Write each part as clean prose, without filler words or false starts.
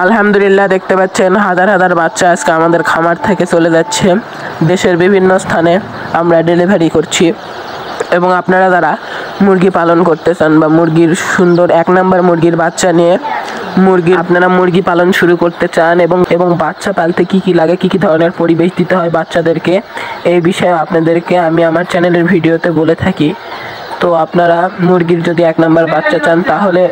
আলহামদুলিল্লাহ দেখতে পাচ্ছেন হাজার হাজার বাচ্চা আজকে আমাদের খামার থেকে চলে যাচ্ছে দেশের বিভিন্ন স্থানে আমরা ডেলিভারি করছি। এবং আপনারা যারা মুরগি পালন করতে চান বা মুরগির সুন্দর এক নাম্বার মুরগির বাচ্চা নিয়ে আপনারা মুরগি পালন শুরু করতে চান এবং বাচ্চা পালতে কি কি লাগে, কি কি ধরনের পরিবেশ দিতে হয় বাচ্চাদেরকে, এই বিষয়ে আপনাদেরকে আমি আমার চ্যানেলের ভিডিওতে বলে থাকি। তো আপনারা মুরগির যদি এক নাম্বার বাচ্চা চান তাহলে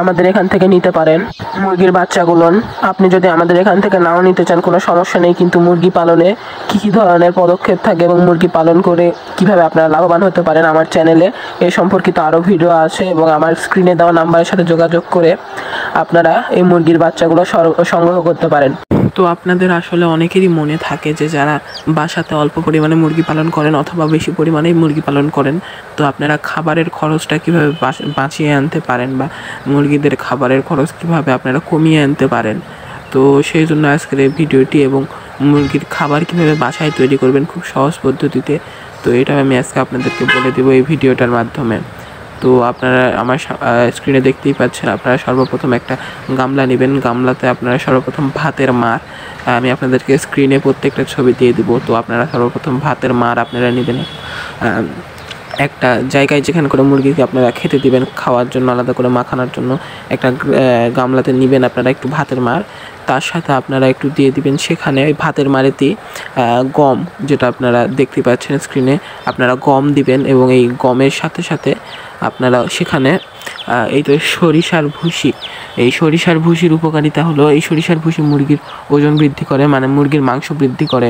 আমাদের এখান থেকে নিতে পারেন মুরগির বাচ্চাগুলো। আপনি যদি আমাদের এখান থেকে নাও নিতে চান কোনো সমস্যা নেই, কিন্তু মুরগি পালনে কি কি ধরনের পদক্ষেপ থাকে এবং মুরগি পালন করে কিভাবে আপনারা লাভবান হতে পারেন আমার চ্যানেলে এই সম্পর্কিত আরও ভিডিও আছে এবং আমার স্ক্রিনে দেওয়া নাম্বারের সাথে যোগাযোগ করে আপনারা এই মুরগির বাচ্চাগুলো সংগ্রহ করতে পারেন। তো আপনাদের আসলে অনেকেরই মনে থাকে যে যারা বাসাতে অল্প পরিমাণে মুরগি পালন করেন অথবা বেশি পরিমাণে মুরগি পালন করেন, তো আপনারা খাবারের খরচটা কিভাবে বাঁচিয়ে আনতে পারেন বা মুরগিদের খাবারের খরচ কিভাবে আপনারা কমিয়ে আনতে পারেন। তো সেই জন্য আজকের এই ভিডিওটি এবং মুরগির খাবার কিভাবে বাসায় তৈরি করবেন খুব সহজ পদ্ধতিতে, তো এটা আমি আজকে আপনাদেরকে বলে দেবো এই ভিডিওটার মাধ্যমে। তো আপনারা আমার স্ক্রিনে দেখতেই পাচ্ছেন, আপনারা সর্বপ্রথম একটা গামলা নেবেন। গামলাতে আপনারা সর্বপ্রথম ভাতের মার, আমি আপনাদেরকে স্ক্রিনে প্রত্যেকটা ছবি দিয়ে দিব। তো আপনারা সর্বপ্রথম ভাতের মার আপনারা নেবেন একটা জায়গায় যেখানে করে মুরগিকে আপনারা খেতে দিবেন, খাওয়ার জন্য আলাদা করে মাখানোর জন্য একটা গামলাতে নেবেন আপনারা একটু ভাতের মার। তার সাথে আপনারা একটু দিয়ে দিবেন সেখানে ওই ভাতের মারেতে গম, যেটা আপনারা দেখতে পাচ্ছেন স্ক্রিনে, আপনারা গম দিবেন এবং এই গমের সাথে সাথে আপনারা সেখানে এই তো সরিষার ভুসি, এই সরিষার ভুসির উপকারিতা হলো এই সরিষার ভুসি মুরগির ওজন বৃদ্ধি করে, মানে মুরগির মাংস বৃদ্ধি করে।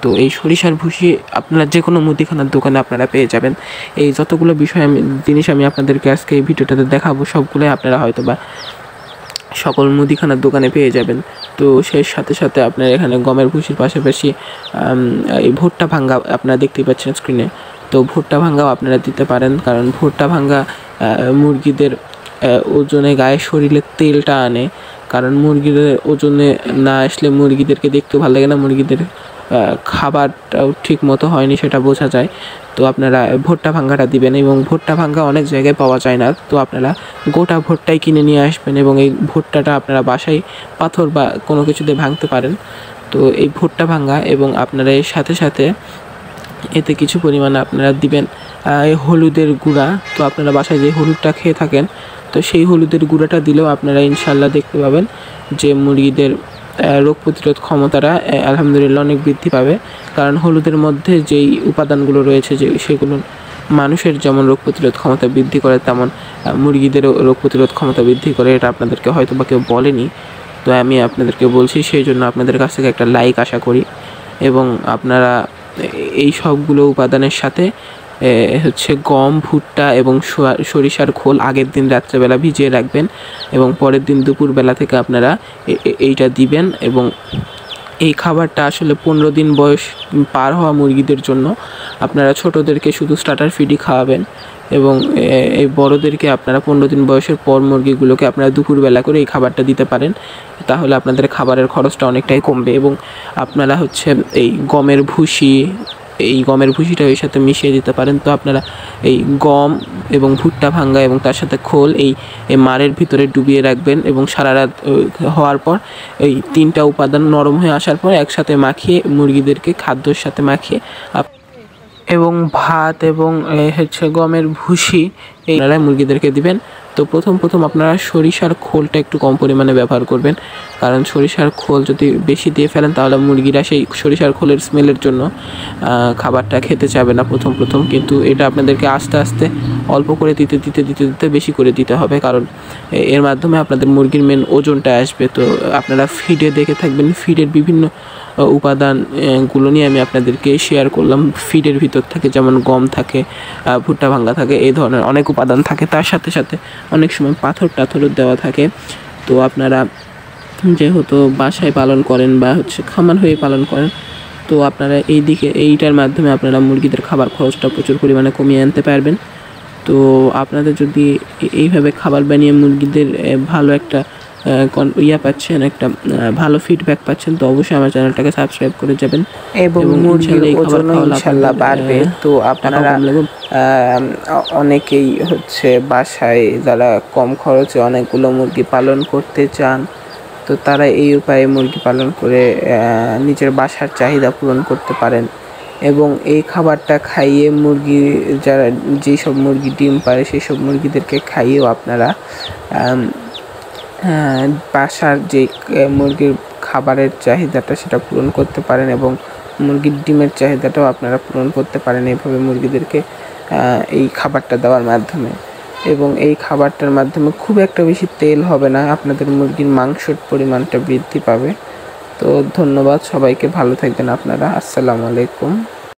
তো এই সরিষার ভুসি আপনারা যে কোনো মুদিখানার দোকানে আপনারা পেয়ে যাবেন। এই যতগুলো জিনিস আমি আপনাদেরকে আজকে এই ভিডিওটাতে দেখাবো সবগুলোই আপনারা হয়তো বা সকল মুদিখানার দোকানে পেয়ে যাবেন। তো সেই সাথে সাথে আপনারা এখানে গমের ভুসির পাশাপাশি এই ভুট্টা ভাঙ্গা আপনারা দেখতেই পাচ্ছেন স্ক্রিনে, তো ভুট্টা ভাঙ্গাও আপনারা দিতে পারেন, কারণ ভুট্টা ভাঙ্গা মুরগিদের ওজনে গায়ে শরীরে তেলটা আনে। কারণ মুরগিদের ওজনে না আসলে মুরগিদেরকে দেখতেও ভালো লাগে না, মুরগিদের খাবারটাও ঠিক মতো হয়নি সেটা বোঝা যায়। তো আপনারা ভুট্টা ভাঙ্গাটা দিবেন এবং ভুট্টা ভাঙ্গা অনেক জায়গায় পাওয়া যায় না, তো আপনারা গোটা ভুট্টাই কিনে নিয়ে আসবেন এবং এই ভুট্টাটা আপনারা বাসায় পাথর বা কোনো কিছুতে ভাঙতে পারেন। তো এই ভুট্টা ভাঙ্গা এবং আপনারা এর সাথে সাথে এতে কিছু পরিমাণে আপনারা দিবেন হলুদের গুঁড়া। তো আপনারা বাসায় যে হলুদটা খেয়ে থাকেন, তো সেই হলুদের গুঁড়াটা দিলেও আপনারা ইনশাল্লাহ দেখতে পাবেন যে মুরগিদের রোগ প্রতিরোধ ক্ষমতাটা আলহামদুলিল্লাহ অনেক বৃদ্ধি পাবে। কারণ হলুদের মধ্যে যেই উপাদানগুলো রয়েছে যে সেগুলো মানুষের যেমন রোগ প্রতিরোধ ক্ষমতা বৃদ্ধি করে, তেমন মুরগিদেরও রোগ প্রতিরোধ ক্ষমতা বৃদ্ধি করে। এটা আপনাদেরকে হয়তো বা কেউ বলেনি, তো আমি আপনাদেরকে বলছি, সেই জন্য আপনাদের কাছ থেকে একটা লাইক আশা করি। এবং আপনারা এই সবগুলো উপাদানের সাথে হচ্ছে গম, ভুট্টা এবং সরিষার খোল আগের দিন রাত্রেবেলা ভিজিয়ে রাখবেন এবং পরের দিন দুপুরবেলা থেকে আপনারা এইটা দিবেন। এবং এই খাবারটা আসলে 15 দিন বয়স পার হওয়া মুরগিদের জন্য। আপনারা ছোটোদেরকে শুধু স্টার্টার ফিডই খাওয়াবেন এবং এই বড়োদেরকে আপনারা 15 দিন বয়সের পর মুরগিগুলোকে আপনারা দুপুরবেলা করে এই খাবারটা দিতে পারেন। তাহলে আপনাদের খাবারের খরচটা অনেকটাই কমবে। এবং আপনারা হচ্ছে এই গমের ভুসিটা এর সাথে মিশিয়ে দিতে পারেন। তো আপনারা এই গম এবং ভুট্টা ভাঙ্গা এবং তার সাথে খোল এই মারের ভিতরে ডুবিয়ে রাখবেন এবং সারা রাত হওয়ার পর এই 3টা উপাদান নরম হয়ে আসার পর একসাথে মাখিয়ে মুরগিদেরকে খাদ্যর সাথে মাখিয়ে এবং ভাত এবং হচ্ছে গমের ভুসি এইগুলো মুরগিদেরকে দিবেন। তো প্রথম আপনারা সরিষার খোলটা একটু কম পরিমাণে ব্যবহার করবেন, কারণ সরিষার খোল যদি বেশি দিয়ে ফেলেন তাহলে মুরগিরা সেই সরিষার খোলের স্মেলের জন্য খাবারটা খেতে চাবে না প্রথম। কিন্তু এটা আপনাদেরকে আস্তে আস্তে অল্প করে দিতে বেশি করে দিতে হবে, কারণ এর মাধ্যমে আপনাদের মুরগির মেন ওজনটা আসবে। তো আপনারা ফিডে দেখে থাকবেন, ফিডের বিভিন্ন উপাদানগুলো নিয়ে আমি আপনাদেরকে শেয়ার করলাম। ফিডের ভিতর থাকে যেমন গম থাকে, ভুট্টা ভাঙ্গা থাকে, এই ধরনের অনেক উপাদান থাকে। তার সাথে সাথে অনেক সময় পাথরও দেওয়া থাকে। তো আপনারা যেহেতু বাসায় পালন করেন বা হচ্ছে খামার হয়ে পালন করেন, তো আপনারা এইটার মাধ্যমে আপনারা মুরগিদের খাবার খরচটা প্রচুর পরিমাণে কমিয়ে আনতে পারবেন। তো আপনাদের যদি এইভাবে খাবার বানিয়ে মুরগিদের ভালো একটা পাচ্ছেন, একটা ভালো ফিডব্যাক পাচ্ছেন, তো অবশ্যই আমার চ্যানেলটাকে সাবস্ক্রাইব করে যাবেন এবং মুরগির ওজন ইনশাআল্লাহ বাড়বে। তো আপনারা অনেকেই হচ্ছে বাসায় যারা কম খরচে অনেকগুলো মুরগি পালন করতে চান, তো তারা এই উপায়ে মুরগি পালন করে নিজের বাসার চাহিদা পূরণ করতে পারেন। এবং এই খাবারটা খাইয়ে মুরগি যারা যেসব মুরগি ডিম পারে সেই সব মুরগিদেরকে খাইয়েও আপনারা বাসার যে মুরগির খাবারের চাহিদাটা সেটা পূরণ করতে পারেন এবং মুরগির ডিমের চাহিদাটাও আপনারা পূরণ করতে পারেন এইভাবে মুরগিদেরকে এই খাবারটা দেওয়ার মাধ্যমে। এবং এই খাবারটার মাধ্যমে খুব একটা বেশি তেল হবে না, আপনাদের মুরগির মাংসের পরিমাণটা বৃদ্ধি পাবে। তো ধন্যবাদ সবাইকে, ভালো থাকবেন আপনারা। আসসালামু আলাইকুম।